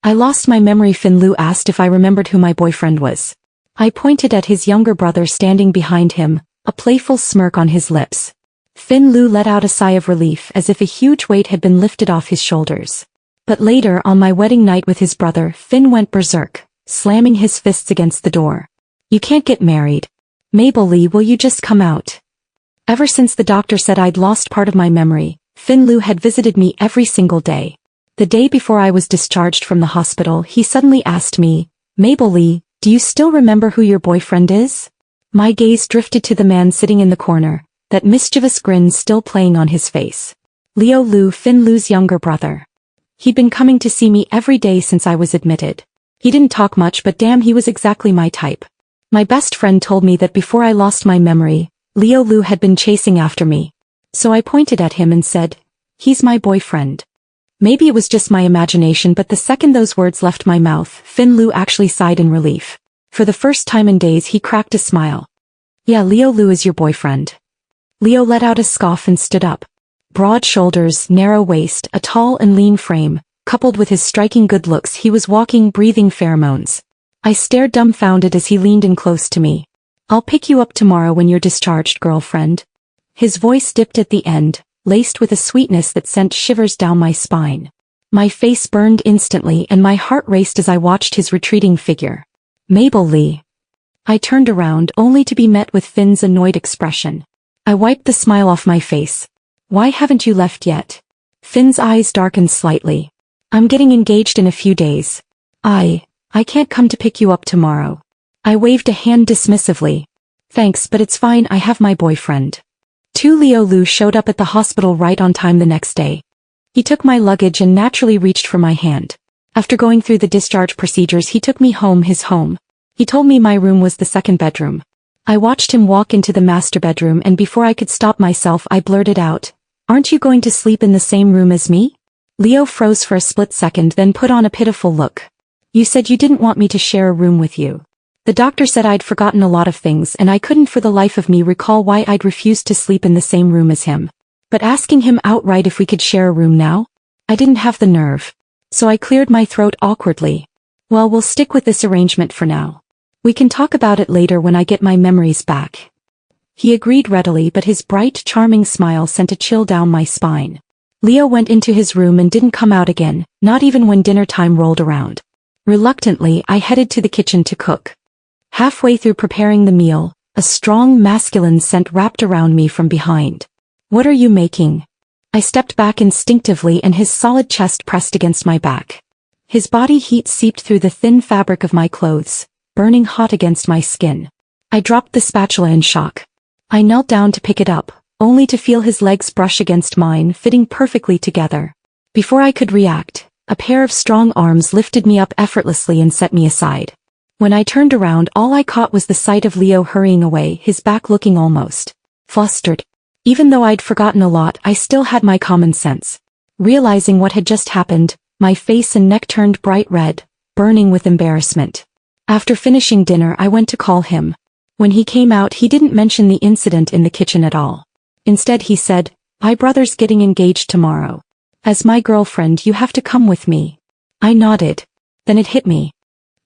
I lost my memory. Finlu asked if I remembered who my boyfriend was. I pointed at his younger brother standing behind him, a playful smirk on his lips. Finlu let out a sigh of relief as if a huge weight had been lifted off his shoulders. But later on my wedding night with his brother, Fin went berserk, slamming his fists against the door. You can't get married. Mabel Lee, will you just come out? Ever since the doctor said I'd lost part of my memory, Finlu had visited me every single day. The day before I was discharged from the hospital, he suddenly asked me, Mabel Lee, do you still remember who your boyfriend is? My gaze drifted to the man sitting in the corner, that mischievous grin still playing on his face. Leolu, Finlu's younger brother. He'd been coming to see me every day since I was admitted. He didn't talk much, but damn, he was exactly my type. My best friend told me that before I lost my memory, Leolu had been chasing after me. So I pointed at him and said, he's my boyfriend. Maybe it was just my imagination, but the second those words left my mouth, Finlu actually sighed in relief. For the first time in days he cracked a smile. Yeah, Leolu is your boyfriend. Leo let out a scoff and stood up. Broad shoulders, narrow waist, a tall and lean frame, coupled with his striking good looks, he was walking, breathing pheromones. I stared dumbfounded as he leaned in close to me. I'll pick you up tomorrow when you're discharged, girlfriend. His voice dipped at the end, laced with a sweetness that sent shivers down my spine. My face burned instantly and my heart raced as I watched his retreating figure. Mabel Lee. I turned around only to be met with Finn's annoyed expression. I wiped the smile off my face. Why haven't you left yet? Finn's eyes darkened slightly. I'm getting engaged in a few days. I can't come to pick you up tomorrow. I waved a hand dismissively. Thanks, but it's fine, I have my boyfriend. Leolu showed up at the hospital right on time the next day. He took my luggage and naturally reached for my hand. After going through the discharge procedures, he took me home, his home. He told me my room was the second bedroom. I watched him walk into the master bedroom and before I could stop myself I blurted out, aren't you going to sleep in the same room as me? Leo froze for a split second, then put on a pitiful look. You said you didn't want me to share a room with you. The doctor said I'd forgotten a lot of things and I couldn't for the life of me recall why I'd refused to sleep in the same room as him. But asking him outright if we could share a room now? I didn't have the nerve. So I cleared my throat awkwardly. Well, we'll stick with this arrangement for now. We can talk about it later when I get my memories back. He agreed readily, but his bright, charming smile sent a chill down my spine. Leo went into his room and didn't come out again, not even when dinner time rolled around. Reluctantly, I headed to the kitchen to cook. Halfway through preparing the meal, a strong masculine scent wrapped around me from behind. What are you making? I stepped back instinctively and his solid chest pressed against my back. His body heat seeped through the thin fabric of my clothes, burning hot against my skin. I dropped the spatula in shock. I knelt down to pick it up, only to feel his legs brush against mine, fitting perfectly together. Before I could react, a pair of strong arms lifted me up effortlessly and set me aside. When I turned around, all I caught was the sight of Leo hurrying away, his back looking almost flustered. Even though I'd forgotten a lot, I still had my common sense. Realizing what had just happened, my face and neck turned bright red, burning with embarrassment. After finishing dinner, I went to call him. When he came out, he didn't mention the incident in the kitchen at all. Instead, he said, my brother's getting engaged tomorrow. As my girlfriend, you have to come with me. I nodded. Then it hit me.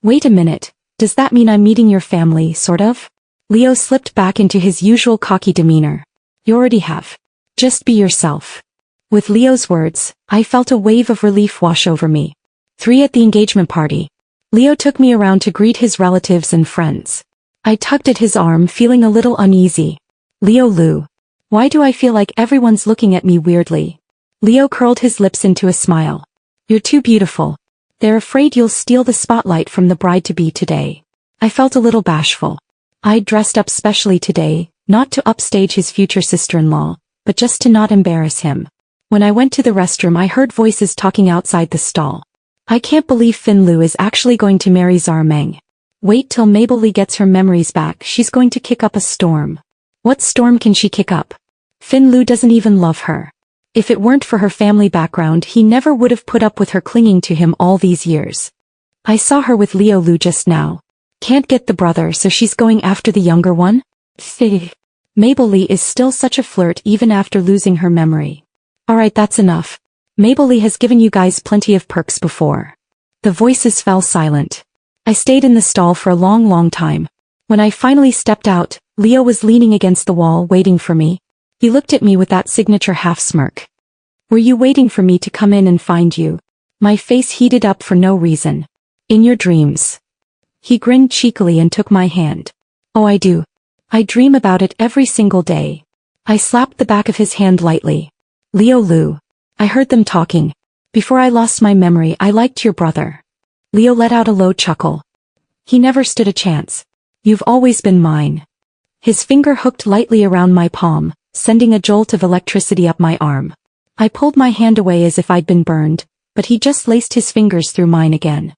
Wait a minute. Does that mean I'm meeting your family, sort of? Leo slipped back into his usual cocky demeanor. You already have. Just be yourself. With Leo's words, I felt a wave of relief wash over me. 3 at the engagement party. Leo took me around to greet his relatives and friends. I tugged at his arm, feeling a little uneasy. Leolu. Why do I feel like everyone's looking at me weirdly? Leo curled his lips into a smile. You're too beautiful. They're afraid you'll steal the spotlight from the bride-to-be today. I felt a little bashful. I'd dressed up specially today, not to upstage his future sister-in-law, but just to not embarrass him. When I went to the restroom, I heard voices talking outside the stall. I can't believe Finlu is actually going to marry Zarmeng. Wait till Mabel Lee gets her memories back, she's going to kick up a storm. What storm can she kick up? Finlu doesn't even love her. If it weren't for her family background, he never would have put up with her clinging to him all these years. I saw her with Leolu just now. Can't get the brother, so she's going after the younger one? Pfft. Mabel Lee is still such a flirt even after losing her memory. Alright, that's enough. Mabel Lee has given you guys plenty of perks before. The voices fell silent. I stayed in the stall for a long time. When I finally stepped out, Leo was leaning against the wall waiting for me. He looked at me with that signature half-smirk. Were you waiting for me to come in and find you? My face heated up for no reason. In your dreams. He grinned cheekily and took my hand. Oh, I do. I dream about it every single day. I slapped the back of his hand lightly. Leolu. I heard them talking. Before I lost my memory, I liked your brother. Leo let out a low chuckle. He never stood a chance. You've always been mine. His finger hooked lightly around my palm, sending a jolt of electricity up my arm. I pulled my hand away as if I'd been burned, but he just laced his fingers through mine again.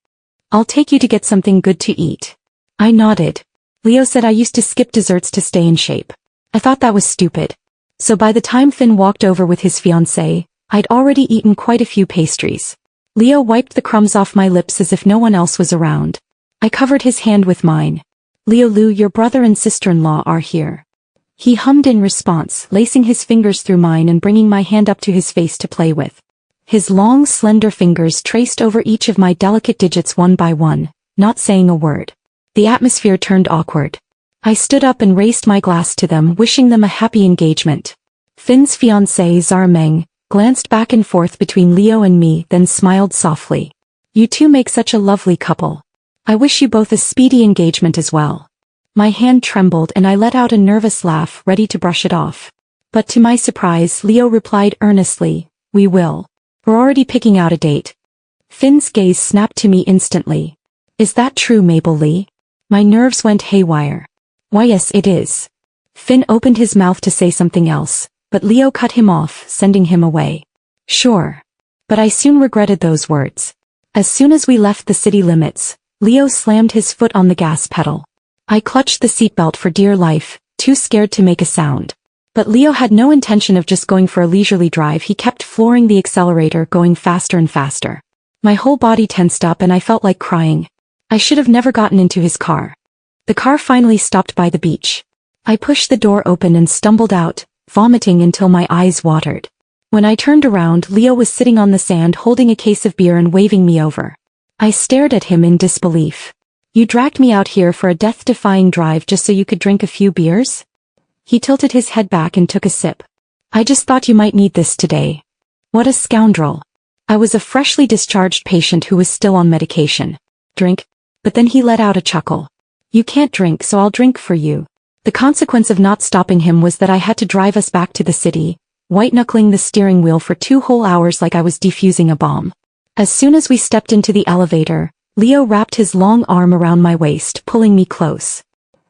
I'll take you to get something good to eat. I nodded. Leo said I used to skip desserts to stay in shape. I thought that was stupid. So by the time Finn walked over with his fiancé, I'd already eaten quite a few pastries. Leo wiped the crumbs off my lips as if no one else was around. I covered his hand with mine. Leolu, your brother and sister-in-law are here. He hummed in response, lacing his fingers through mine and bringing my hand up to his face to play with. His long, slender fingers traced over each of my delicate digits one by one, not saying a word. The atmosphere turned awkward. I stood up and raised my glass to them, wishing them a happy engagement. Finn's fiancé Zarmeng glanced back and forth between Leo and me, then smiled softly. You two make such a lovely couple. I wish you both a speedy engagement as well. My hand trembled and I let out a nervous laugh, ready to brush it off. But to my surprise, Leo replied earnestly, we will. We're already picking out a date. Finn's gaze snapped to me instantly. Is that true, Mabel Lee? My nerves went haywire. Why, yes, it is. Finn opened his mouth to say something else, but Leo cut him off, sending him away. Sure. But I soon regretted those words. As soon as we left the city limits, Leo slammed his foot on the gas pedal. I clutched the seatbelt for dear life, too scared to make a sound. But Leo had no intention of just going for a leisurely drive. He kept flooring the accelerator, going faster and faster. My whole body tensed up and I felt like crying. I should have never gotten into his car. The car finally stopped by the beach. I pushed the door open and stumbled out, vomiting until my eyes watered. When I turned around, Leo was sitting on the sand holding a case of beer and waving me over. I stared at him in disbelief. You dragged me out here for a death-defying drive just so you could drink a few beers? He tilted his head back and took a sip. I just thought you might need this today. What a scoundrel. I was a freshly discharged patient who was still on medication. Drink? But then he let out a chuckle. You can't drink, so I'll drink for you. The consequence of not stopping him was that I had to drive us back to the city, white-knuckling the steering wheel for 2 whole hours like I was defusing a bomb. As soon as we stepped into the elevator, Leo wrapped his long arm around my waist, pulling me close.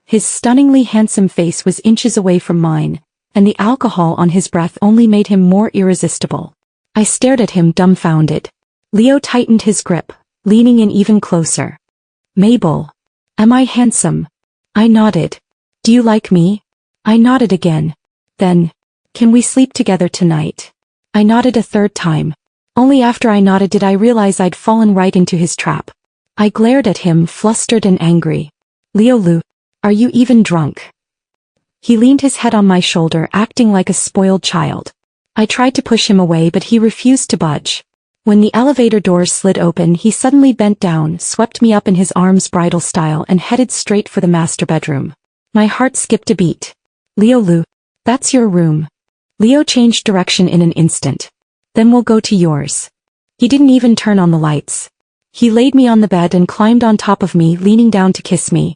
His stunningly handsome face was inches away from mine, and the alcohol on his breath only made him more irresistible. I stared at him dumbfounded. Leo tightened his grip, leaning in even closer. Mabel. Am I handsome? I nodded. Do you like me? I nodded again. Then, can we sleep together tonight? I nodded a third time. Only after I nodded did I realize I'd fallen right into his trap. I glared at him, flustered and angry. Leolu, are you even drunk? He leaned his head on my shoulder, acting like a spoiled child. I tried to push him away, but he refused to budge. When the elevator doors slid open, he suddenly bent down, swept me up in his arms bridal style and headed straight for the master bedroom. My heart skipped a beat. Leolu, that's your room. Leo changed direction in an instant. Then we'll go to yours. He didn't even turn on the lights. He laid me on the bed and climbed on top of me, leaning down to kiss me.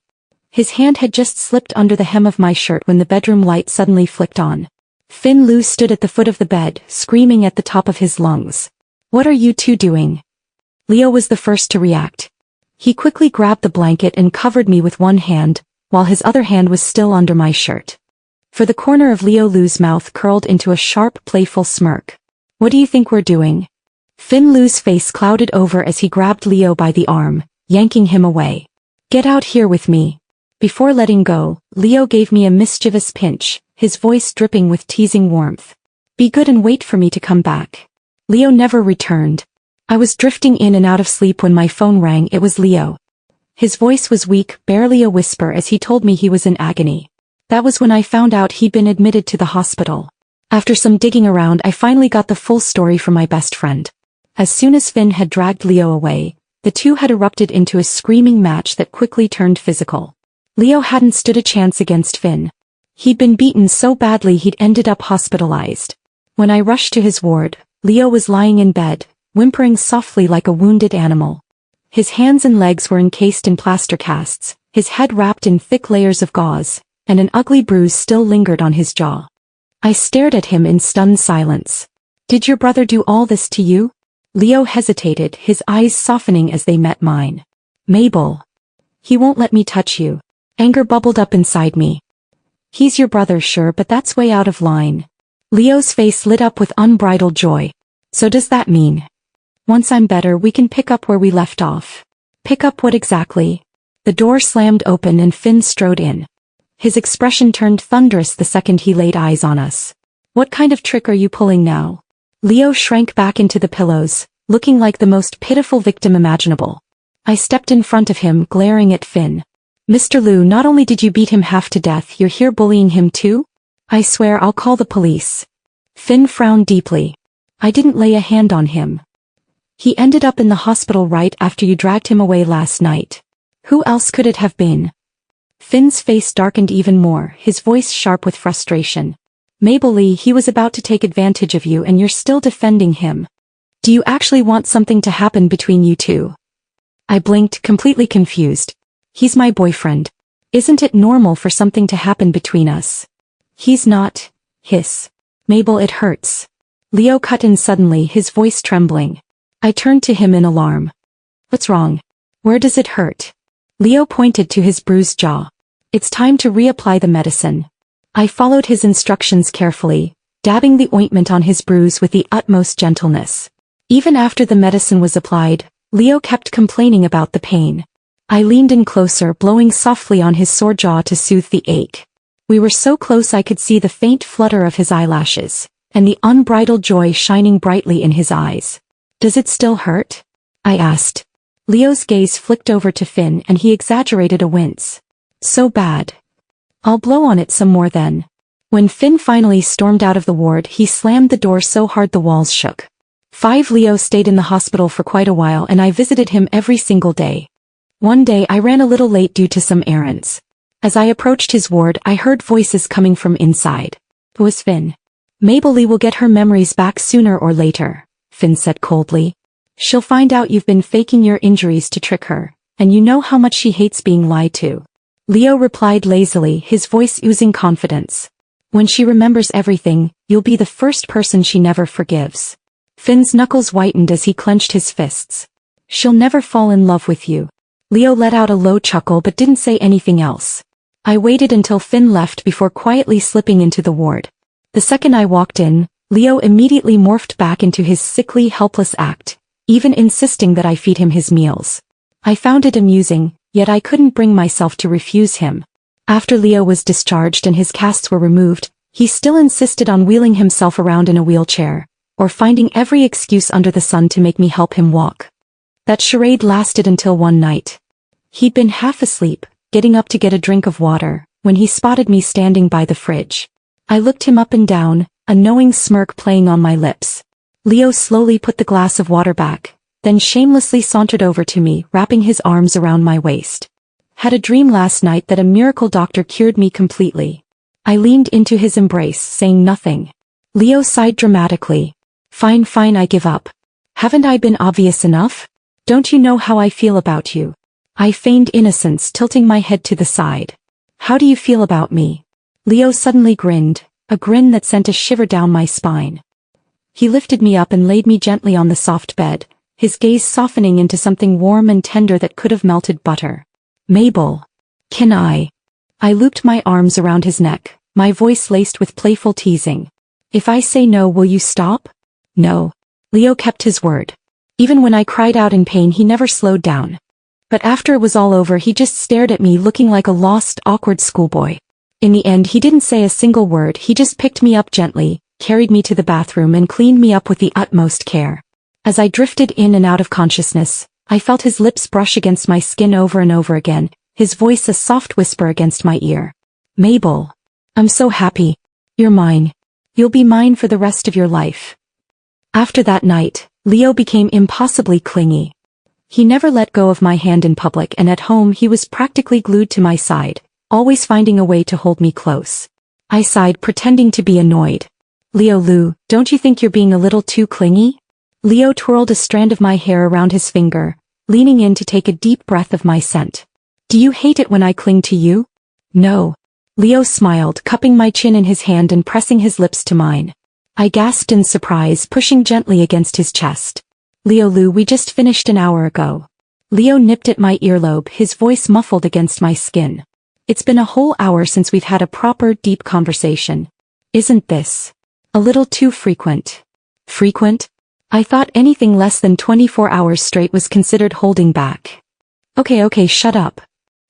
His hand had just slipped under the hem of my shirt when the bedroom light suddenly flicked on. Finn Lu stood at the foot of the bed, screaming at the top of his lungs. What are you two doing? Leo was the first to react. He quickly grabbed the blanket and covered me with one hand, while his other hand was still under my shirt. For the corner of Leo Lu's mouth curled into a sharp, playful smirk. What do you think we're doing? Finn Lu's face clouded over as he grabbed Leo by the arm, yanking him away. Get out here with me. Before letting go, Leo gave me a mischievous pinch, his voice dripping with teasing warmth. Be good and wait for me to come back. Leo never returned. I was drifting in and out of sleep when my phone rang. It was Leo. His voice was weak, barely a whisper, as he told me he was in agony. That was when I found out he'd been admitted to the hospital. After some digging around, I finally got the full story from my best friend. As soon as Finn had dragged Leo away, The two had erupted into a screaming match that quickly turned physical. Leo hadn't stood a chance against Finn. He'd been beaten so badly he'd ended up hospitalized. When I rushed to his ward, Leo was lying in bed, whimpering softly like a wounded animal. His hands and legs were encased in plaster casts, his head wrapped in thick layers of gauze, and an ugly bruise still lingered on his jaw. I stared at him in stunned silence. "Did your brother do all this to you?" Leo hesitated, his eyes softening as they met mine. "Mabel. He won't let me touch you." Anger bubbled up inside me. "He's your brother, sure, but that's way out of line." Leo's face lit up with unbridled joy. "So does that mean once I'm better we can pick up where we left off?" "Pick up what exactly?" The door slammed open and Finn strode in. His expression turned thunderous the second he laid eyes on us. "What kind of trick are you pulling now?" Leo shrank back into the pillows, looking like the most pitiful victim imaginable. I stepped in front of him, glaring at Finn. "Mr. Liu, not only did you beat him half to death, you're here bullying him too? I swear I'll call the police." Finn frowned deeply. "I didn't lay a hand on him. He ended up in the hospital right after you dragged him away last night. Who else could it have been?" Finn's face darkened even more, his voice sharp with frustration. "Mabel Lee, he was about to take advantage of you and you're still defending him. Do you actually want something to happen between you two?" I blinked, completely confused. "He's my boyfriend. Isn't it normal for something to happen between us?" "He's not." Hiss. "Mabel, it hurts." Leo cut in suddenly, his voice trembling. I turned to him in alarm. "What's wrong? Where does it hurt?" Leo pointed to his bruised jaw. "It's time to reapply the medicine." I followed his instructions carefully, dabbing the ointment on his bruise with the utmost gentleness. Even after the medicine was applied, Leo kept complaining about the pain. I leaned in closer, blowing softly on his sore jaw to soothe the ache. We were so close I could see the faint flutter of his eyelashes, and the unbridled joy shining brightly in his eyes. "Does it still hurt?" I asked. Leo's gaze flicked over to Finn and he exaggerated a wince. "So bad. I'll blow on it some more then." When Finn finally stormed out of the ward, he slammed the door so hard the walls shook. Leo stayed in the hospital for quite a while and I visited him every single day. One day I ran a little late due to some errands. As I approached his ward, I heard voices coming from inside. It was Finn. "Mabel Lee will get her memories back sooner or later," Finn said coldly. "She'll find out you've been faking your injuries to trick her, and you know how much she hates being lied to." Leo replied lazily, his voice oozing confidence. "When she remembers everything, you'll be the first person she never forgives." Finn's knuckles whitened as he clenched his fists. "She'll never fall in love with you." Leo let out a low chuckle but didn't say anything else. I waited until Finn left before quietly slipping into the ward. The second I walked in, Leo immediately morphed back into his sickly, helpless act, even insisting that I feed him his meals. I found it amusing, yet I couldn't bring myself to refuse him. After Leo was discharged and his casts were removed, he still insisted on wheeling himself around in a wheelchair, or finding every excuse under the sun to make me help him walk. That charade lasted until one night. He'd been half asleep, getting up to get a drink of water, when he spotted me standing by the fridge. I looked him up and down, a knowing smirk playing on my lips. Leo slowly put the glass of water back, then shamelessly sauntered over to me, wrapping his arms around my waist. "Had a dream last night that a miracle doctor cured me completely." I leaned into his embrace, saying nothing. Leo sighed dramatically. Fine, I give up. Haven't I been obvious enough? Don't you know how I feel about you?" I feigned innocence, tilting my head to the side. "How do you feel about me?" Leo suddenly grinned, a grin that sent a shiver down my spine. He lifted me up and laid me gently on the soft bed, his gaze softening into something warm and tender that could have melted butter. "Mabel. Can I?" I looped my arms around his neck, my voice laced with playful teasing. "If I say no, will you stop?" "No." Leo kept his word. Even when I cried out in pain, he never slowed down. But after it was all over, he just stared at me, looking like a lost, awkward schoolboy. In the end, he didn't say a single word. He just picked me up gently, carried me to the bathroom and cleaned me up with the utmost care. As I drifted in and out of consciousness, I felt his lips brush against my skin over and over again, his voice a soft whisper against my ear. "Mabel. I'm so happy. You're mine. You'll be mine for the rest of your life." After that night, Leo became impossibly clingy. He never let go of my hand in public, and at home he was practically glued to my side, always finding a way to hold me close. I sighed, pretending to be annoyed. Leolu, don't you think you're being a little too clingy? Leo twirled a strand of my hair around his finger, leaning in to take a deep breath of my scent. Do you hate it when I cling to you? No. Leo smiled, cupping my chin in his hand and pressing his lips to mine. I gasped in surprise, pushing gently against his chest. Leolu, we just finished an hour ago. Leo nipped at my earlobe, his voice muffled against my skin. It's been a whole hour since we've had a proper, deep conversation. Isn't this a little too frequent? Frequent? I thought anything less than 24 hours straight was considered holding back. Okay, shut up.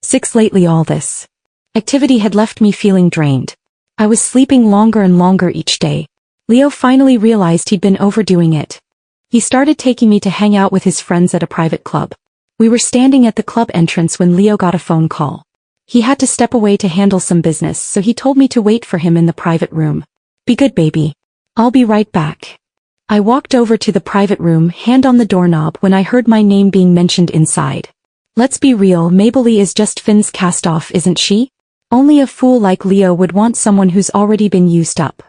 6 lately all this activity had left me feeling drained. I was sleeping longer and longer each day. Leo finally realized he'd been overdoing it. He started taking me to hang out with his friends at a private club. We were standing at the club entrance when Leo got a phone call. He had to step away to handle some business, so he told me to wait for him in the private room. Be good, baby. I'll be right back. I walked over to the private room, hand on the doorknob, when I heard my name being mentioned inside. Let's be real, Maybelline is just Finn's cast-off, isn't she? Only a fool like Leo would want someone who's already been used up.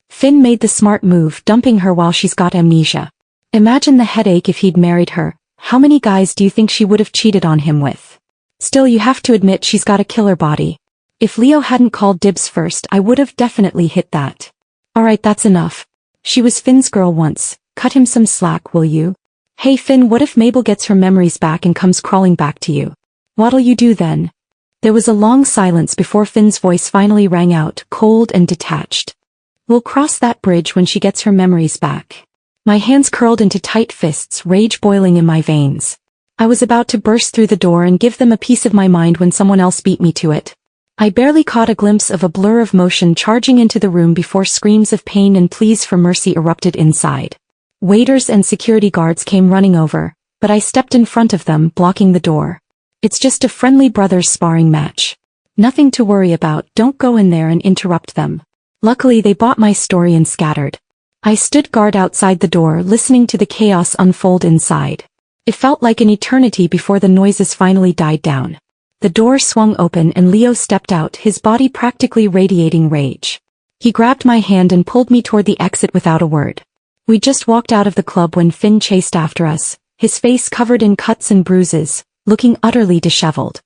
Finn made the smart move, dumping her while she's got amnesia. Imagine the headache if he'd married her. How many guys do you think she would have cheated on him with? Still, you have to admit she's got a killer body. If Leo hadn't called dibs first, I would have definitely hit that. Alright, that's enough. She was Finn's girl once. Cut him some slack, will you? Hey Finn, what if Mabel gets her memories back and comes crawling back to you? What'll you do then? There was a long silence before Finn's voice finally rang out, cold and detached. We'll cross that bridge when she gets her memories back. My hands curled into tight fists, rage boiling in my veins. I was about to burst through the door and give them a piece of my mind when someone else beat me to it. I barely caught a glimpse of a blur of motion charging into the room before screams of pain and pleas for mercy erupted inside. Waiters and security guards came running over, but I stepped in front of them, blocking the door. It's just a friendly brothers sparring match. Nothing to worry about, don't go in there and interrupt them. Luckily they bought my story and scattered. I stood guard outside the door, listening to the chaos unfold inside. It felt like an eternity before the noises finally died down. The door swung open and Leo stepped out, his body practically radiating rage. He grabbed my hand and pulled me toward the exit without a word. We just walked out of the club when Finn chased after us, his face covered in cuts and bruises, looking utterly disheveled.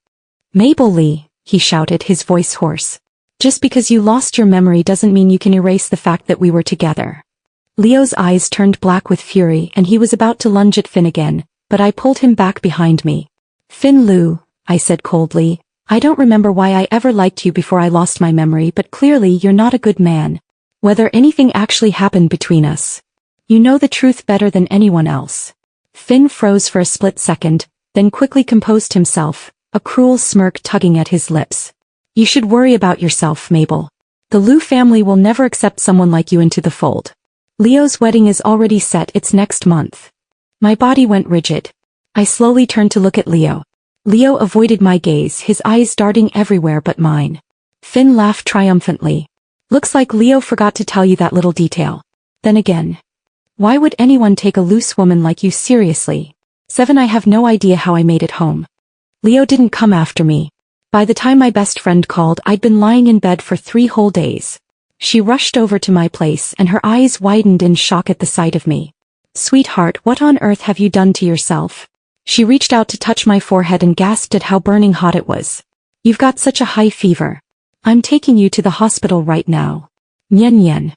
Maybelline, he shouted, his voice hoarse. Just because you lost your memory doesn't mean you can erase the fact that we were together. Leo's eyes turned black with fury and he was about to lunge at Finn again, but I pulled him back behind me. Finn Lu, I said coldly, I don't remember why I ever liked you before I lost my memory, but clearly you're not a good man. Whether anything actually happened between us. You know the truth better than anyone else. Finn froze for a split second, then quickly composed himself, a cruel smirk tugging at his lips. You should worry about yourself, Mabel. The Lu family will never accept someone like you into the fold. Leo's wedding is already set, it's next month. My body went rigid. I slowly turned to look at Leo. Leo avoided my gaze, his eyes darting everywhere but mine. Finn laughed triumphantly. Looks like Leo forgot to tell you that little detail. Then again, why would anyone take a loose woman like you seriously? 7 I have no idea how I made it home. Leo didn't come after me. By the time my best friend called, I'd been lying in bed for 3 whole days. She rushed over to my place and her eyes widened in shock at the sight of me. Sweetheart, what on earth have you done to yourself? She reached out to touch my forehead and gasped at how burning hot it was. You've got such a high fever. I'm taking you to the hospital right now. Nyen nyen.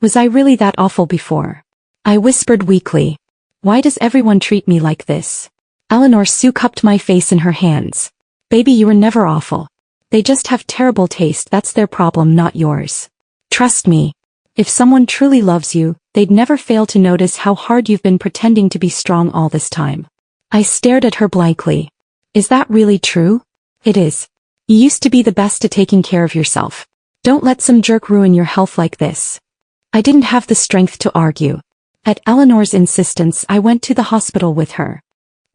Was I really that awful before? I whispered weakly. Why does everyone treat me like this? Eleanor Sue cupped my face in her hands. Baby, you were never awful. They just have terrible taste, that's their problem, not yours. Trust me. If someone truly loves you, they'd never fail to notice how hard you've been pretending to be strong all this time. I stared at her blankly. Is that really true? It is. You used to be the best at taking care of yourself. Don't let some jerk ruin your health like this. I didn't have the strength to argue. At Eleanor's insistence, I went to the hospital with her.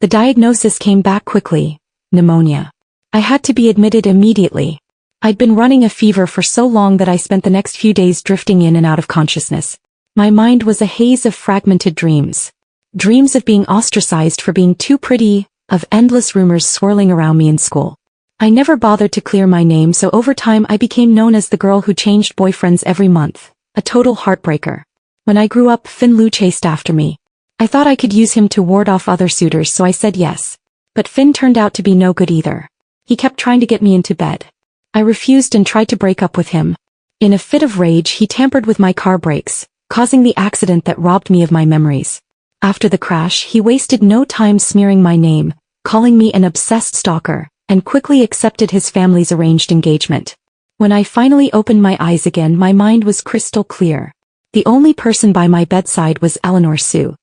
The diagnosis came back quickly. Pneumonia. I had to be admitted immediately. I'd been running a fever for so long that I spent the next few days drifting in and out of consciousness. My mind was a haze of fragmented dreams. Dreams of being ostracized for being too pretty, of endless rumors swirling around me in school. I never bothered to clear my name, so over time I became known as the girl who changed boyfriends every month, a total heartbreaker. When I grew up, Finn chased after me. I thought I could use him to ward off other suitors, so I said yes. But Finn turned out to be no good either. He kept trying to get me into bed. I refused and tried to break up with him. In a fit of rage, he tampered with my car brakes, causing the accident that robbed me of my memories. After the crash, he wasted no time smearing my name, calling me an obsessed stalker, and quickly accepted his family's arranged engagement. When I finally opened my eyes again, my mind was crystal clear. The only person by my bedside was Eleanor Sue.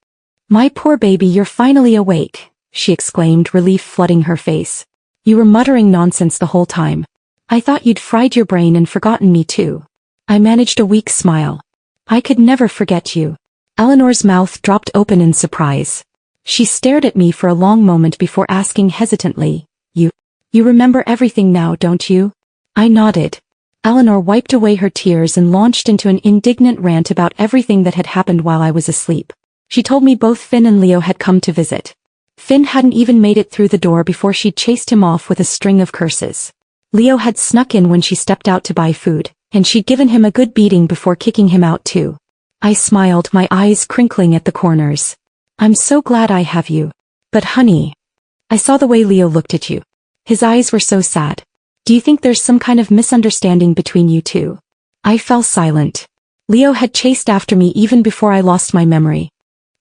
"My poor baby, you're finally awake," she exclaimed, relief flooding her face. "You were muttering nonsense the whole time. I thought you'd fried your brain and forgotten me too." I managed a weak smile. "I could never forget you." Eleanor's mouth dropped open in surprise. She stared at me for a long moment before asking hesitantly, You remember everything now, don't you?" I nodded. Eleanor wiped away her tears and launched into an indignant rant about everything that had happened while I was asleep. She told me both Finn and Leo had come to visit. Finn hadn't even made it through the door before she'd chased him off with a string of curses. Leo had snuck in when she stepped out to buy food, and she'd given him a good beating before kicking him out too. I smiled, my eyes crinkling at the corners. "I'm so glad I have you. But honey..." I saw the way Leo looked at you. His eyes were so sad. "Do you think there's some kind of misunderstanding between you two?" I fell silent. Leo had chased after me even before I lost my memory.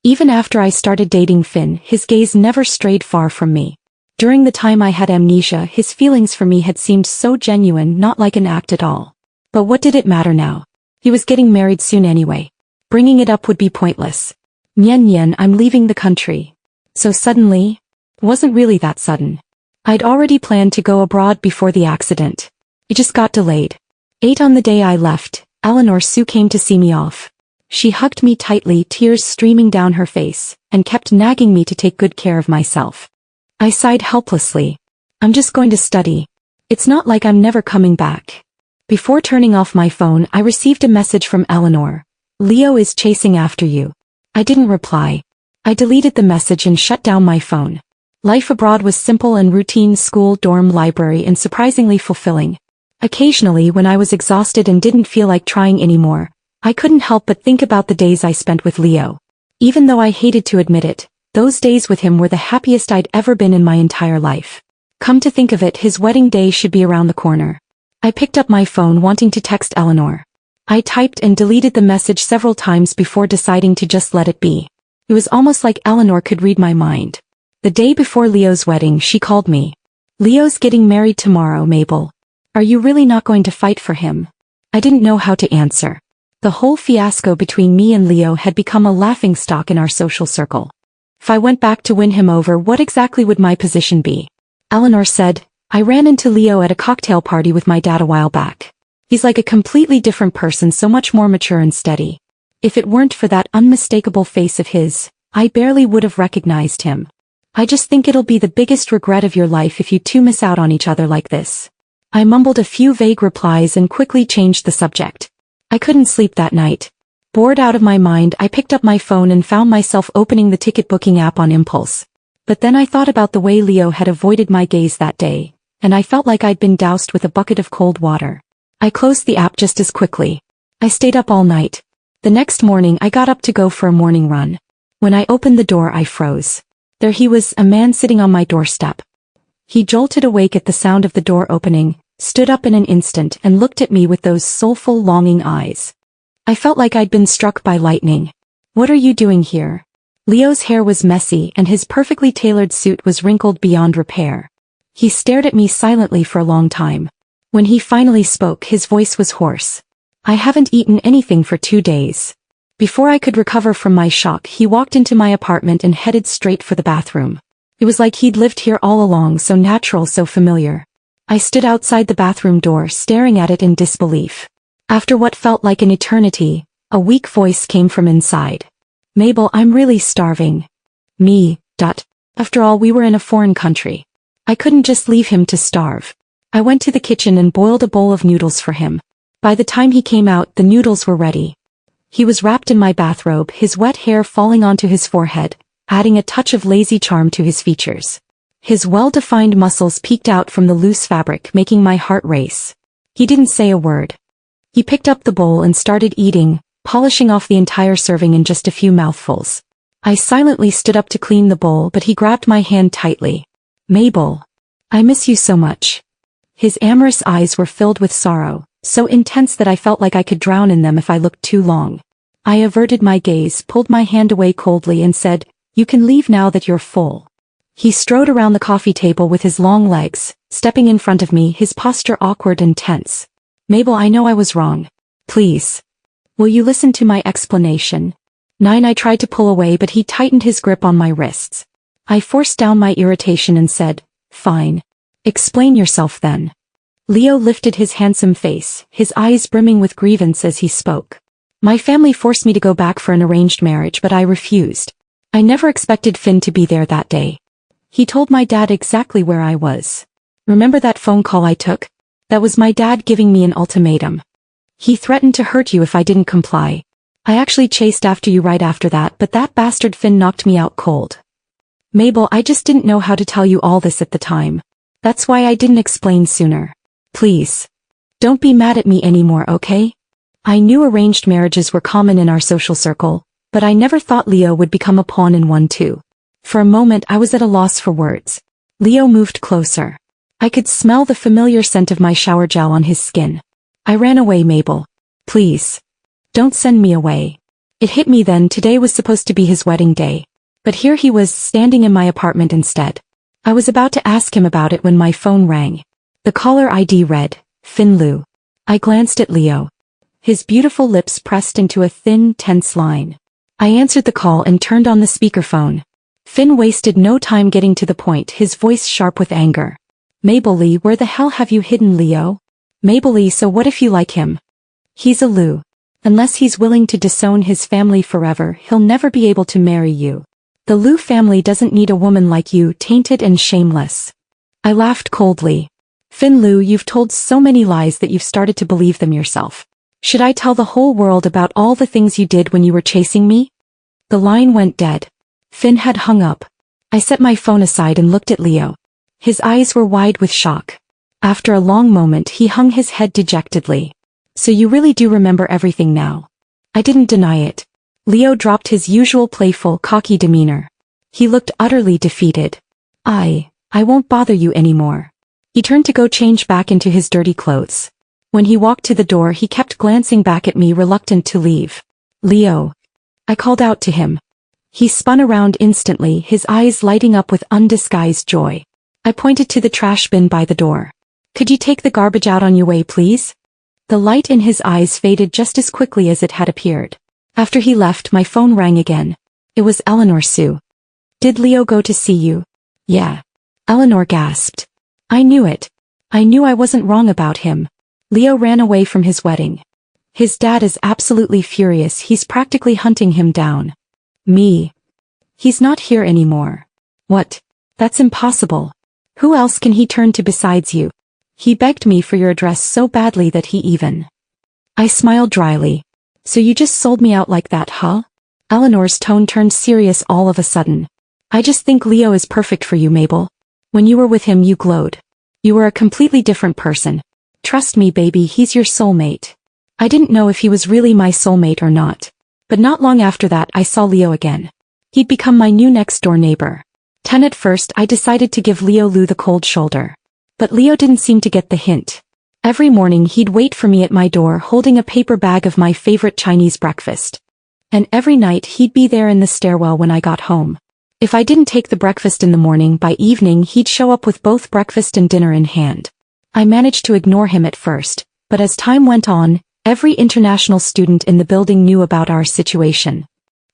Even after I started dating Finn, his gaze never strayed far from me. During the time I had amnesia, his feelings for me had seemed so genuine, not like an act at all. But what did it matter now? He was getting married soon anyway. Bringing it up would be pointless. Nyen, I'm leaving the country." "So suddenly?" "Wasn't really that sudden. I'd already planned to go abroad before the accident. It just got delayed." 8 on the day I left, Eleanor Sue came to see me off. She hugged me tightly, tears streaming down her face, and kept nagging me to take good care of myself. I sighed helplessly. "I'm just going to study. It's not like I'm never coming back." Before turning off my phone, I received a message from Eleanor. "Leo is chasing after you." I didn't reply. I deleted the message and shut down my phone. Life abroad was simple and routine: school, dorm, library, and surprisingly fulfilling. Occasionally, when I was exhausted and didn't feel like trying anymore, I couldn't help but think about the days I spent with Leo. Even though I hated to admit it, those days with him were the happiest I'd ever been in my entire life. Come to think of it, his wedding day should be around the corner. I picked up my phone wanting to text Eleanor. I typed and deleted the message several times before deciding to just let it be. It was almost like Eleanor could read my mind. The day before Leo's wedding, she called me. "Leo's getting married tomorrow, Mabel. Are you really not going to fight for him?" I didn't know how to answer. The whole fiasco between me and Leo had become a laughingstock in our social circle. If I went back to win him over, what exactly would my position be? Eleanor said, "I ran into Leo at a cocktail party with my dad a while back. He's like a completely different person, so much more mature and steady. If it weren't for that unmistakable face of his, I barely would have recognized him. I just think it'll be the biggest regret of your life if you two miss out on each other like this." I mumbled a few vague replies and quickly changed the subject. I couldn't sleep that night. Bored out of my mind, I picked up my phone and found myself opening the ticket booking app on impulse. But then I thought about the way Leo had avoided my gaze that day, and I felt like I'd been doused with a bucket of cold water. I closed the app just as quickly. I stayed up all night. The next morning I got up to go for a morning run. When I opened the door, I froze. There he was, a man sitting on my doorstep. He jolted awake at the sound of the door opening, stood up in an instant and looked at me with those soulful, longing eyes. I felt like I'd been struck by lightning. "What are you doing here?" Leo's hair was messy and his perfectly tailored suit was wrinkled beyond repair. He stared at me silently for a long time. When he finally spoke, his voice was hoarse. "I haven't eaten anything for 2 days." Before I could recover from my shock, he walked into my apartment and headed straight for the bathroom. It was like he'd lived here all along, so natural, so familiar. I stood outside the bathroom door, staring at it in disbelief. After what felt like an eternity, a weak voice came from inside. "Mabel, I'm really starving." Me. After all, we were in a foreign country. I couldn't just leave him to starve. I went to the kitchen and boiled a bowl of noodles for him. By the time he came out, the noodles were ready. He was wrapped in my bathrobe, his wet hair falling onto his forehead, adding a touch of lazy charm to his features. His well-defined muscles peeked out from the loose fabric, making my heart race. He didn't say a word. He picked up the bowl and started eating, polishing off the entire serving in just a few mouthfuls. I silently stood up to clean the bowl, but he grabbed my hand tightly. Mabel, I miss you so much. His amorous eyes were filled with sorrow, so intense that I felt like I could drown in them if I looked too long. I averted my gaze, pulled my hand away coldly and said, "You can leave now that you're full." He strode around the coffee table with his long legs, stepping in front of me, his posture awkward and tense. "Mabel, I know I was wrong. Please. Will you listen to my explanation?" I tried to pull away, but he tightened his grip on my wrists. I forced down my irritation and said, "Fine. Explain yourself then." Leo lifted his handsome face, his eyes brimming with grievance as he spoke. "My family forced me to go back for an arranged marriage, but I refused. I never expected Finn to be there that day. He told my dad exactly where I was. Remember that phone call I took? That was my dad giving me an ultimatum. He threatened to hurt you if I didn't comply. I actually chased after you right after that, but that bastard Finn knocked me out cold. Mabel, I just didn't know how to tell you all this at the time. That's why I didn't explain sooner. Please. Don't be mad at me anymore, okay? I knew arranged marriages were common in our social circle, but I never thought Leo would become a pawn in one too." For a moment I was at a loss for words. Leo moved closer. I could smell the familiar scent of my shower gel on his skin. "I ran away, Mabel. Please. Don't send me away." It hit me then, today was supposed to be his wedding day. But here he was, standing in my apartment instead. I was about to ask him about it when my phone rang. The caller ID read, Finn Lu. I glanced at Leo. His beautiful lips pressed into a thin, tense line. I answered the call and turned on the speakerphone. Finn wasted no time getting to the point, his voice sharp with anger. "Mabel Lee, where the hell have you hidden Leo? Mabel Lee, so what if you like him? He's a Lu. Unless he's willing to disown his family forever, he'll never be able to marry you. The Lu family doesn't need a woman like you, tainted and shameless." I laughed coldly. "Finn Lu, you've told so many lies that you've started to believe them yourself. Should I tell the whole world about all the things you did when you were chasing me?" The line went dead. Finn had hung up. I set my phone aside and looked at Leo. His eyes were wide with shock. After a long moment he hung his head dejectedly. "So you really do remember everything now?" I didn't deny it. Leo dropped his usual playful, cocky demeanor. He looked utterly defeated. I won't bother you anymore." He turned to go change back into his dirty clothes. When he walked to the door he kept glancing back at me, reluctant to leave. "Leo." I called out to him. He spun around instantly, his eyes lighting up with undisguised joy. I pointed to the trash bin by the door. "Could you take the garbage out on your way, please?" The light in his eyes faded just as quickly as it had appeared. After he left, my phone rang again. It was Eleanor Sue. "Did Leo go to see you?" "Yeah." Eleanor gasped. "I knew it. I knew I wasn't wrong about him. Leo ran away from his wedding. His dad is absolutely furious, he's practically hunting him down." "Me? He's not here anymore." "What? That's impossible. Who else can he turn to besides you? He begged me for your address so badly that he even..." I smiled dryly. "So you just sold me out like that, huh?" Eleanor's tone turned serious all of a sudden. "I just think Leo is perfect for you, Mabel. When you were with him you glowed. You were a completely different person. Trust me, baby, he's your soulmate." I didn't know if he was really my soulmate or not. But not long after that I saw Leo again. He'd become my new next-door neighbor. At first I decided to give Leolu the cold shoulder. But Leo didn't seem to get the hint. Every morning he'd wait for me at my door holding a paper bag of my favorite Chinese breakfast. And every night he'd be there in the stairwell when I got home. If I didn't take the breakfast in the morning, by evening he'd show up with both breakfast and dinner in hand. I managed to ignore him at first, but as time went on, every international student in the building knew about our situation.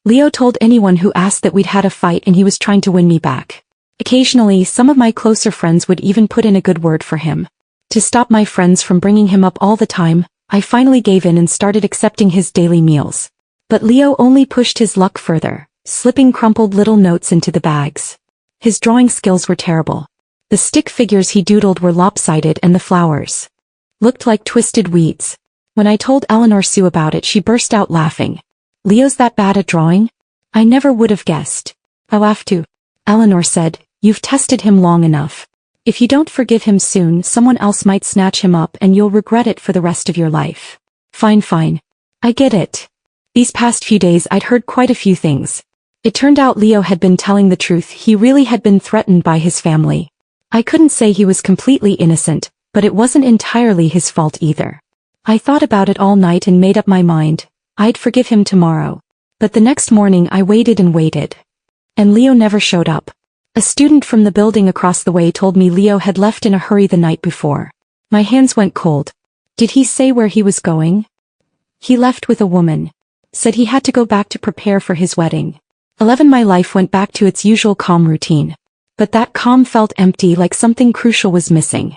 Leo told anyone who asked that we'd had a fight and he was trying to win me back. Occasionally, some of my closer friends would even put in a good word for him. To stop my friends from bringing him up all the time, I finally gave in and started accepting his daily meals. But Leo only pushed his luck further, slipping crumpled little notes into the bags. His drawing skills were terrible. The stick figures he doodled were lopsided and the flowers looked like twisted weeds. When I told Eleanor Sue about it, she burst out laughing. "Leo's that bad at drawing? I never would have guessed." "I laughed too." Eleanor said, You've tested him long enough. If you don't forgive him soon, someone else might snatch him up and you'll regret it for the rest of your life. Fine. I get it. These past few days I'd heard quite a few things. It turned out Leo had been telling the truth. He really had been threatened by his family. I couldn't say he was completely innocent, but it wasn't entirely his fault either. I thought about it all night and made up my mind. I'd forgive him tomorrow. But the next morning I waited and waited. And Leo never showed up. A student from the building across the way told me Leo had left in a hurry the night before. My hands went cold. Did he say where he was going? He left with a woman. Said he had to go back to prepare for his wedding. My life went back to its usual calm routine. But that calm felt empty, like something crucial was missing.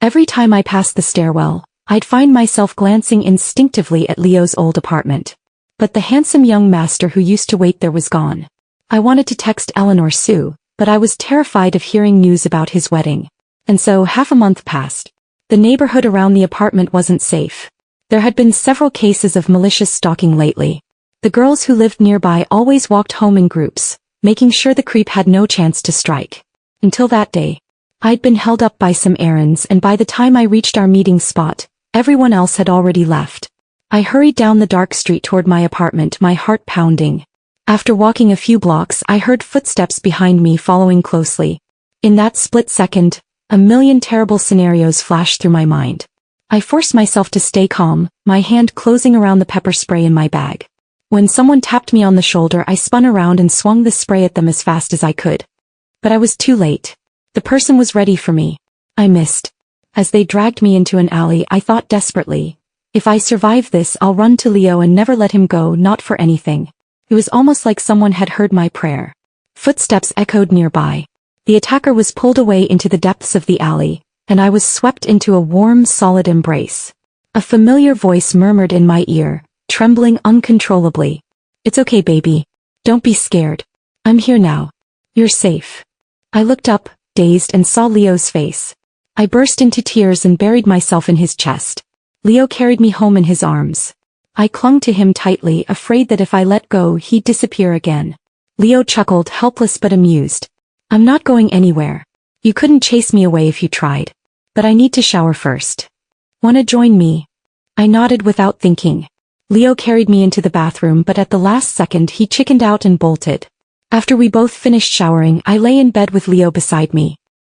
Every time I passed the stairwell, I'd find myself glancing instinctively at Leo's old apartment. But the handsome young master who used to wait there was gone. I wanted to text Eleanor Sue, but I was terrified of hearing news about his wedding. And so half a month passed. The neighborhood around the apartment wasn't safe. There had been several cases of malicious stalking lately. The girls who lived nearby always walked home in groups, making sure the creep had no chance to strike. Until that day. I'd been held up by some errands, and by the time I reached our meeting spot, everyone else had already left. I hurried down the dark street toward my apartment, my heart pounding. After walking a few blocks, I heard footsteps behind me following closely. In that split second, a million terrible scenarios flashed through my mind. I forced myself to stay calm, my hand closing around the pepper spray in my bag. When someone tapped me on the shoulder, I spun around and swung the spray at them as fast as I could. But I was too late. The person was ready for me. I missed. As they dragged me into an alley, I thought desperately, if I survive this, I'll run to Leo and never let him go, not for anything. It was almost like someone had heard my prayer. Footsteps echoed nearby. The attacker was pulled away into the depths of the alley, and I was swept into a warm, solid embrace. A familiar voice murmured in my ear, trembling uncontrollably. It's okay, baby. Don't be scared. I'm here now. You're safe. I looked up, dazed, and saw Leo's face. I burst into tears and buried myself in his chest. Leo carried me home in his arms. I clung to him tightly, afraid that if I let go, he'd disappear again. Leo chuckled, helpless but amused. I'm not going anywhere. You couldn't chase me away if you tried. But I need to shower first. Wanna join me? I nodded without thinking. Leo carried me into the bathroom, but at the last second he chickened out and bolted. After we both finished showering, I lay in bed with Leo beside me.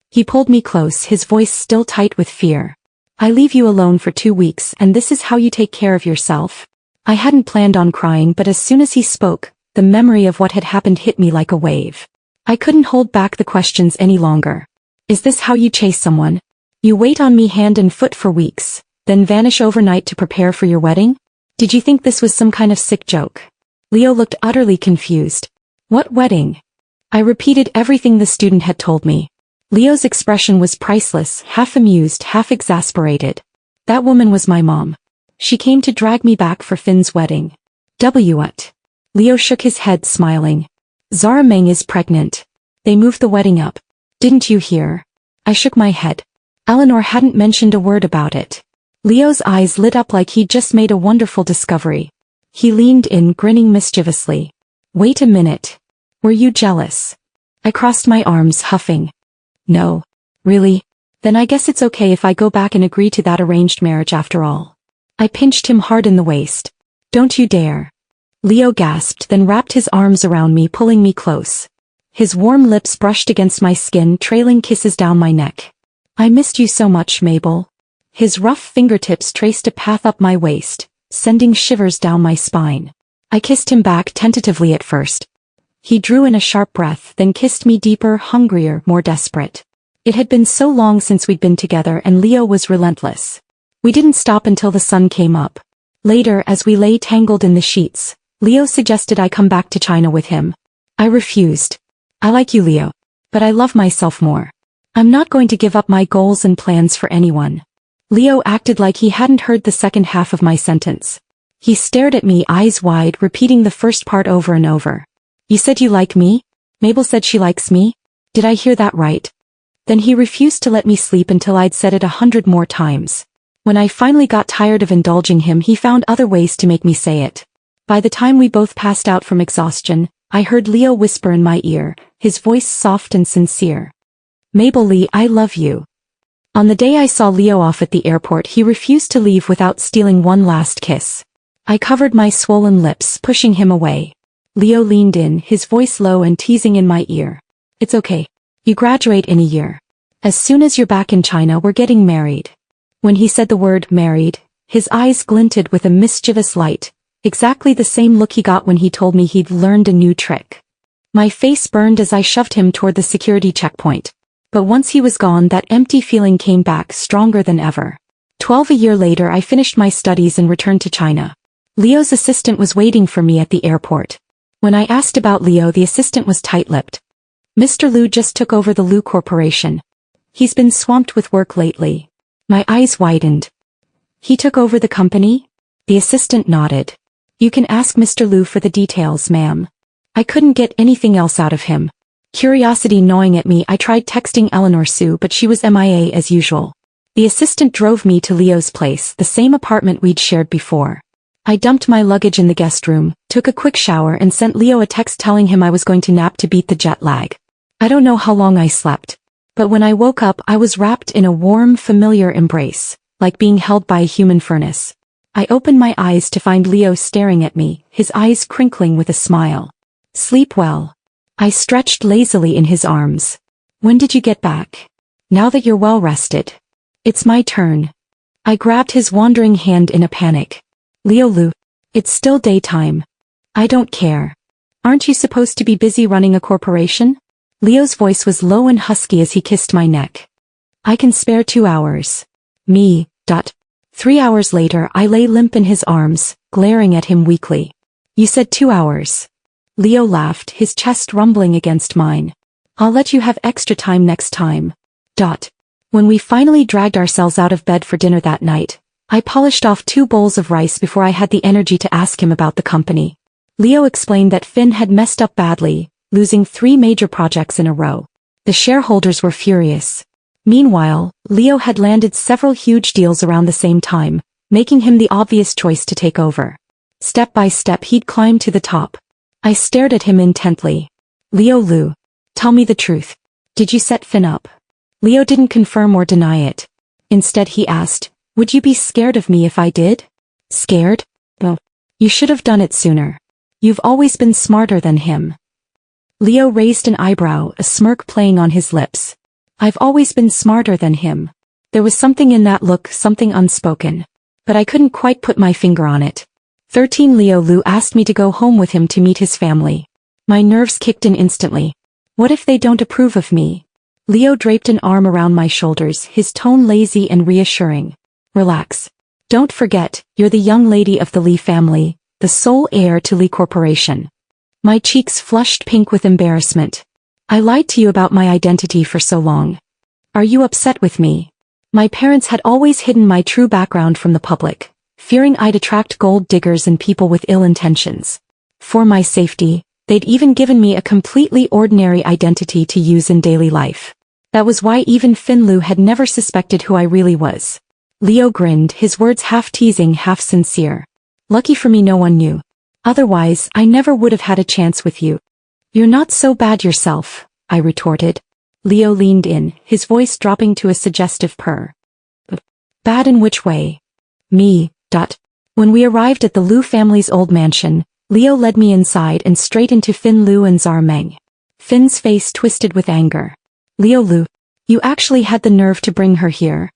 He pulled me close, his voice still tight with fear. I leave you alone for 2 weeks, and this is how you take care of yourself? I hadn't planned on crying, but as soon as he spoke, the memory of what had happened hit me like a wave. I couldn't hold back the questions any longer. Is this how you chase someone? You wait on me hand and foot for weeks, then vanish overnight to prepare for your wedding? Did you think this was some kind of sick joke? Leo looked utterly confused. What wedding? I repeated everything the student had told me. Leo's expression was priceless, half amused, half exasperated. That woman was my mom. She came to drag me back for Finn's wedding. What? Leo shook his head, smiling. Zara Meng is pregnant. They moved the wedding up. Didn't you hear? I shook my head. Eleanor hadn't mentioned a word about it. Leo's eyes lit up like he'd just made a wonderful discovery. He leaned in, grinning mischievously. Wait a minute. Were you jealous? I crossed my arms, huffing. No. Really? Then I guess it's okay if I go back and agree to that arranged marriage after all. I pinched him hard in the waist. Don't you dare. Leo gasped, then wrapped his arms around me, pulling me close. His warm lips brushed against my skin, trailing kisses down my neck. I missed you so much, Mabel. His rough fingertips traced a path up my waist, sending shivers down my spine. I kissed him back tentatively at first. He drew in a sharp breath, then kissed me deeper, hungrier, more desperate. It had been so long since we'd been together, and Leo was relentless. We didn't stop until the sun came up. Later, as we lay tangled in the sheets, Leo suggested I come back to China with him. I refused. I like you, Leo. But I love myself more. I'm not going to give up my goals and plans for anyone. Leo acted like he hadn't heard the second half of my sentence. He stared at me, eyes wide, repeating the first part over and over. You said you like me? Mabel said she likes me? Did I hear that right? Then he refused to let me sleep until I'd said it 100 more times. When I finally got tired of indulging him, he found other ways to make me say it. By the time we both passed out from exhaustion, I heard Leo whisper in my ear, his voice soft and sincere. Mabel Lee, I love you. On the day I saw Leo off at the airport, he refused to leave without stealing one last kiss. I covered my swollen lips, pushing him away. Leo leaned in, his voice low and teasing in my ear. It's okay. You graduate in a year. As soon as you're back in China, we're getting married. When he said the word married, his eyes glinted with a mischievous light, exactly the same look he got when he told me he'd learned a new trick. My face burned as I shoved him toward the security checkpoint. But once he was gone, that empty feeling came back stronger than ever. 12 years later, I finished my studies and returned to China. Leo's assistant was waiting for me at the airport. When I asked about Leo, the assistant was tight-lipped. Mr. Liu just took over the Liu Corporation. He's been swamped with work lately. My eyes widened. He took over the company? The assistant nodded. You can ask Mr. Liu for the details, ma'am. I couldn't get anything else out of him. Curiosity gnawing at me, I tried texting Eleanor Sue, but she was MIA as usual. The assistant drove me to Leo's place, the same apartment we'd shared before. I dumped my luggage in the guest room, took a quick shower and sent Leo a text telling him I was going to nap to beat the jet lag. I don't know how long I slept. But when I woke up, I was wrapped in a warm, familiar embrace, like being held by a human furnace. I opened my eyes to find Leo staring at me, his eyes crinkling with a smile. Sleep well. I stretched lazily in his arms. When did you get back? Now that you're well rested. It's my turn. I grabbed his wandering hand in a panic. Leolu, it's still daytime. I don't care. Aren't you supposed to be busy running a corporation? Leo's voice was low and husky as he kissed my neck. I can spare 2 hours. 3 hours later, I lay limp in his arms, glaring at him weakly. You said 2 hours. Leo laughed, his chest rumbling against mine. I'll let you have extra time next time. When we finally dragged ourselves out of bed for dinner that night, I polished off 2 bowls of rice before I had the energy to ask him about the company. Leo explained that Finn had messed up badly, losing 3 major projects in a row. The shareholders were furious. Meanwhile, Leo had landed several huge deals around the same time, making him the obvious choice to take over. Step by step he'd climbed to the top. I stared at him intently. Leolu, tell me the truth. Did you set Finn up? Leo didn't confirm or deny it. Instead he asked, would you be scared of me if I did? Scared? Well, you should have done it sooner. You've always been smarter than him. Leo raised an eyebrow, a smirk playing on his lips. I've always been smarter than him. There was something in that look, something unspoken. But I couldn't quite put my finger on it. 13 Leolu asked me to go home with him to meet his family. My nerves kicked in instantly. What if they don't approve of me? Leo draped an arm around my shoulders, his tone lazy and reassuring. Relax. Don't forget, you're the young lady of the Lee family, the sole heir to Lee Corporation. My cheeks flushed pink with embarrassment. I lied to you about my identity for so long. Are you upset with me? My parents had always hidden my true background from the public, fearing I'd attract gold diggers and people with ill intentions. For my safety, they'd even given me a completely ordinary identity to use in daily life. That was why even Finn Liu had never suspected who I really was. Leo grinned, his words half teasing, half sincere. Lucky for me no one knew. Otherwise, I never would have had a chance with you. You're not so bad yourself, I retorted. Leo leaned in, his voice dropping to a suggestive purr. Bad in which way? Me. When we arrived at the Liu family's old mansion, Leo led me inside and straight into Finn Liu and Zara Meng. Finn's face twisted with anger. Leolu, you actually had the nerve to bring her here.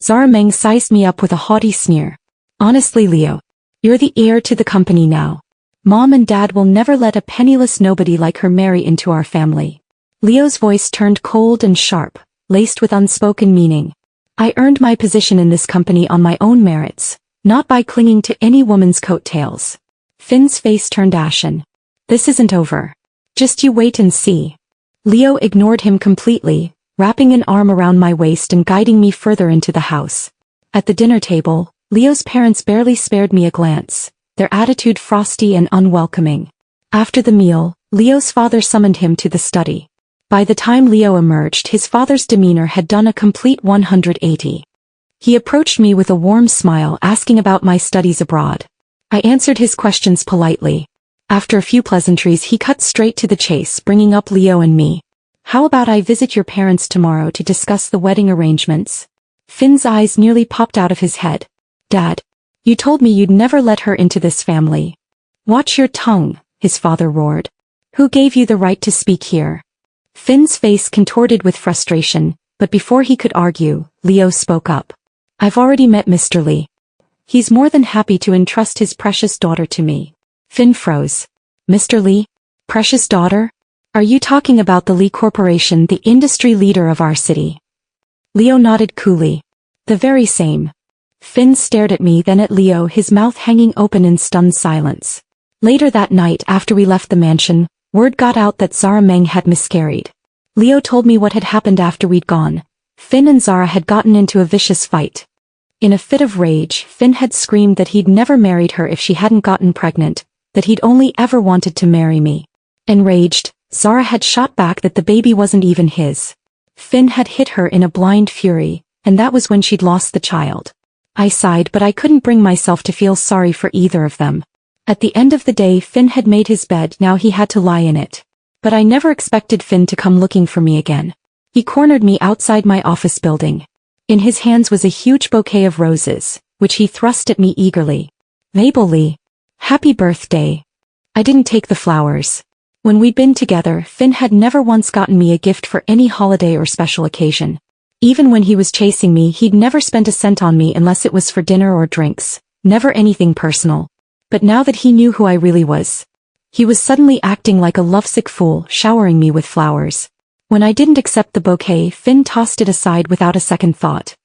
Zara Meng sized me up with a haughty sneer. Honestly, Leo, you're the heir to the company now. Mom and Dad will never let a penniless nobody like her marry into our family. Leo's voice turned cold and sharp, laced with unspoken meaning. I earned my position in this company on my own merits, not by clinging to any woman's coattails. Finn's face turned ashen. This isn't over. Just you wait and see. Leo ignored him completely, wrapping an arm around my waist and guiding me further into the house. At the dinner table, Leo's parents barely spared me a glance, their attitude frosty and unwelcoming. After the meal, Leo's father summoned him to the study. By the time Leo emerged, his father's demeanor had done a complete 180. He approached me with a warm smile, asking about my studies abroad. I answered his questions politely. After a few pleasantries he cut straight to the chase, bringing up Leo and me. How about I visit your parents tomorrow to discuss the wedding arrangements? Finn's eyes nearly popped out of his head. Dad, you told me you'd never let her into this family. Watch your tongue, his father roared. Who gave you the right to speak here? Finn's face contorted with frustration, but before he could argue, Leo spoke up. I've already met Mr. Lee. He's more than happy to entrust his precious daughter to me. Finn froze. Mr. Lee? Precious daughter? Are you talking about the Lee Corporation, the industry leader of our city? Leo nodded coolly. The very same. Finn stared at me, then at Leo, his mouth hanging open in stunned silence. Later that night, after we left the mansion, word got out that Zara Meng had miscarried. Leo told me what had happened after we'd gone. Finn and Zara had gotten into a vicious fight. In a fit of rage, Finn had screamed that he'd never married her if she hadn't gotten pregnant, that he'd only ever wanted to marry me. Enraged, Zara had shot back that the baby wasn't even his. Finn had hit her in a blind fury, and that was when she'd lost the child. I sighed, but I couldn't bring myself to feel sorry for either of them. At the end of the day, Finn had made his bed, now he had to lie in it. But I never expected Finn to come looking for me again. He cornered me outside my office building. In his hands was a huge bouquet of roses, which he thrust at me eagerly. Mabel Lee. Happy birthday. I didn't take the flowers. When we'd been together, Finn had never once gotten me a gift for any holiday or special occasion. Even when he was chasing me, he'd never spent a cent on me unless it was for dinner or drinks, never anything personal. But now that he knew who I really was, he was suddenly acting like a lovesick fool, showering me with flowers. When I didn't accept the bouquet, Finn tossed it aside without a second thought.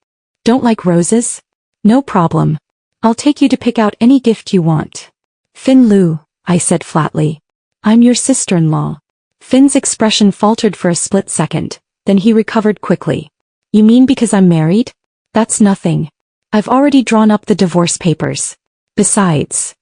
Don't like roses? No problem. I'll take you to pick out any gift you want. Finn Lu, I said flatly. I'm your sister-in-law. Finn's expression faltered for a split second, then he recovered quickly. You mean because I'm married? That's nothing. I've already drawn up the divorce papers. Besides,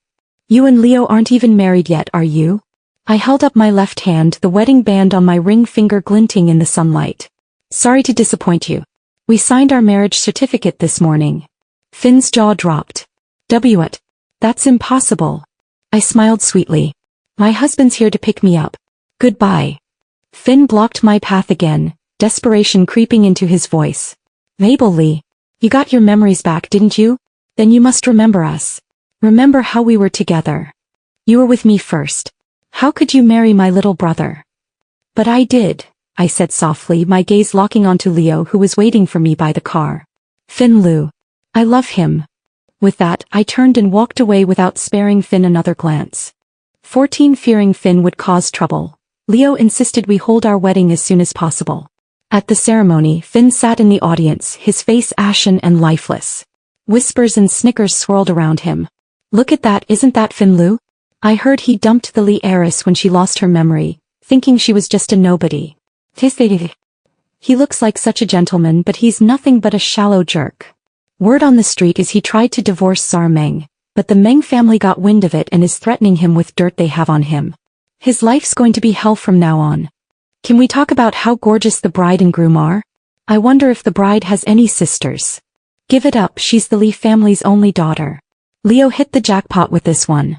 you and Leo aren't even married yet, are you? I held up my left hand, the wedding band on my ring finger glinting in the sunlight. Sorry to disappoint you. We signed our marriage certificate this morning. Finn's jaw dropped. What? That's impossible. I smiled sweetly. My husband's here to pick me up. Goodbye. Finn blocked my path again, desperation creeping into his voice. Mabel Lee, you got your memories back, didn't you? Then you must remember us. Remember how we were together. You were with me first. How could you marry my little brother? But I did, I said softly, my gaze locking onto Leo, who was waiting for me by the car. Finn Lu. I love him. With that, I turned and walked away without sparing Finn another glance. 14 Fearing Finn would cause trouble, Leo insisted we hold our wedding as soon as possible. At the ceremony, Finn sat in the audience, his face ashen and lifeless. Whispers and snickers swirled around him. Look at that, isn't that Finn Lu? I heard he dumped the Lee heiress when she lost her memory, thinking she was just a nobody. He looks like such a gentleman, but he's nothing but a shallow jerk. Word on the street is he tried to divorce Zara Meng, but the Meng family got wind of it and is threatening him with dirt they have on him. His life's going to be hell from now on. Can we talk about how gorgeous the bride and groom are? I wonder if the bride has any sisters. Give it up, she's the Lee family's only daughter. Leo hit the jackpot with this one.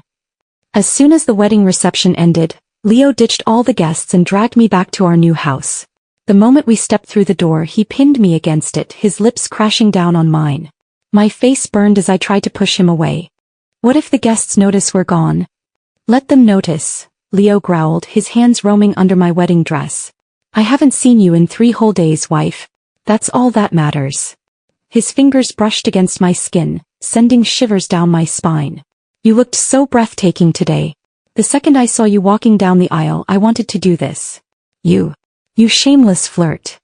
As soon as the wedding reception ended, Leo ditched all the guests and dragged me back to our new house. The moment we stepped through the door, he pinned me against it, his lips crashing down on mine. My face burned as I tried to push him away. What if the guests notice we're gone? Let them notice, Leo growled, his hands roaming under my wedding dress. I haven't seen you in 3 whole days, wife. That's all that matters. His fingers brushed against my skin, sending shivers down my spine. You looked so breathtaking today. The second I saw you walking down the aisle, I wanted to do this. You shameless flirt.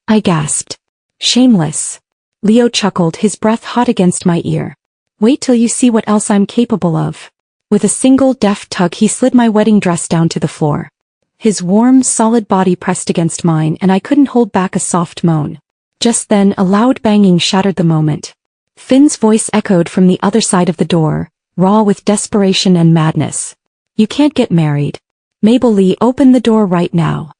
I gasped. Shameless. Leo chuckled, his breath hot against my ear. Wait till you see what else I'm capable of. With a single deft tug, he slid my wedding dress down to the floor. His warm, solid body pressed against mine, and I couldn't hold back a soft moan. Just then, a loud banging shattered the moment. Finn's voice echoed from the other side of the door, raw with desperation and madness. You can't get married. Mabel Lee, open the door right now.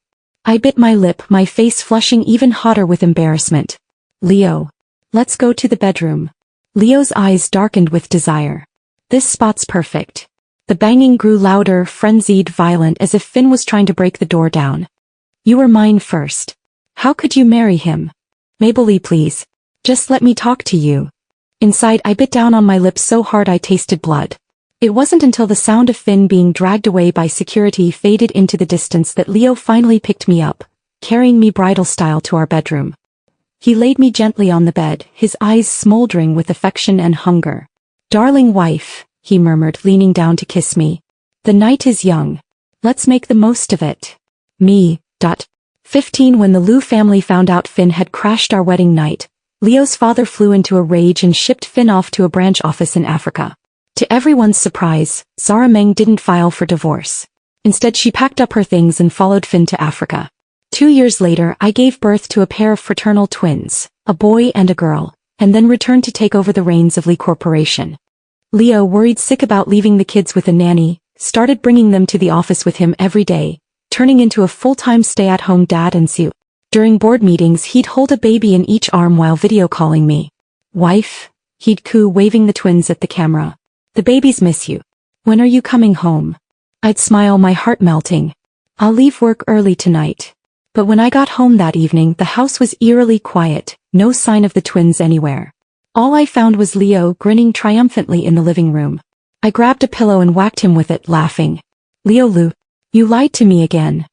I bit my lip, my face flushing even hotter with embarrassment. Leo. Let's go to the bedroom. Leo's eyes darkened with desire. This spot's perfect. The banging grew louder, frenzied, violent, as if Finn was trying to break the door down. You were mine first. How could you marry him? Mabley, please. Just let me talk to you. Inside, I bit down on my lips so hard I tasted blood. It wasn't until the sound of Finn being dragged away by security faded into the distance that Leo finally picked me up, carrying me bridal style to our bedroom. He laid me gently on the bed, his eyes smoldering with affection and hunger. Darling wife, he murmured, leaning down to kiss me. The night is young. Let's make the most of it. Me. 15 When the Liu family found out Finn had crashed our wedding night, Leo's father flew into a rage and shipped Finn off to a branch office in Africa. To everyone's surprise, Zara Meng didn't file for divorce. Instead, she packed up her things and followed Finn to Africa. 2 years later, I gave birth to a pair of fraternal twins, a boy and a girl, and then returned to take over the reins of Lee Corporation. Leo, worried sick about leaving the kids with a nanny, started bringing them to the office with him every day, turning into a full-time stay-at-home dad and Sue. During board meetings, he'd hold a baby in each arm while video calling me. Wife, he'd coo, waving the twins at the camera. The babies miss you. When are you coming home? I'd smile, my heart melting. I'll leave work early tonight. But when I got home that evening, the house was eerily quiet, no sign of the twins anywhere. All I found was Leo grinning triumphantly in the living room. I grabbed a pillow and whacked him with it, laughing. Leolu, you lied to me again.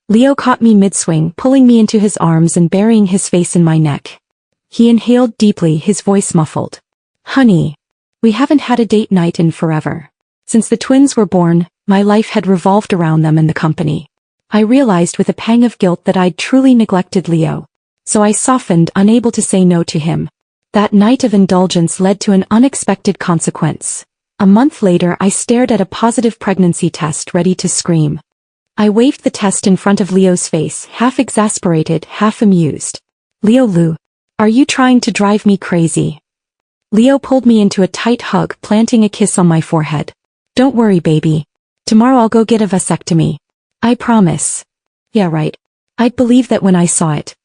Leo caught me mid-swing, pulling me into his arms and burying his face in my neck. He inhaled deeply, his voice muffled. Honey, we haven't had a date night in forever. Since the twins were born, my life had revolved around them and the company. I realized with a pang of guilt that I'd truly neglected Leo. So I softened, unable to say no to him. That night of indulgence led to an unexpected consequence. A month later, I stared at a positive pregnancy test, ready to scream. I waved the test in front of Leo's face, half exasperated, half amused. Leolu, are you trying to drive me crazy? Leo pulled me into a tight hug, planting a kiss on my forehead. Don't worry, baby. Tomorrow I'll go get a vasectomy. I promise. Yeah, right. I'd believe that when I saw it.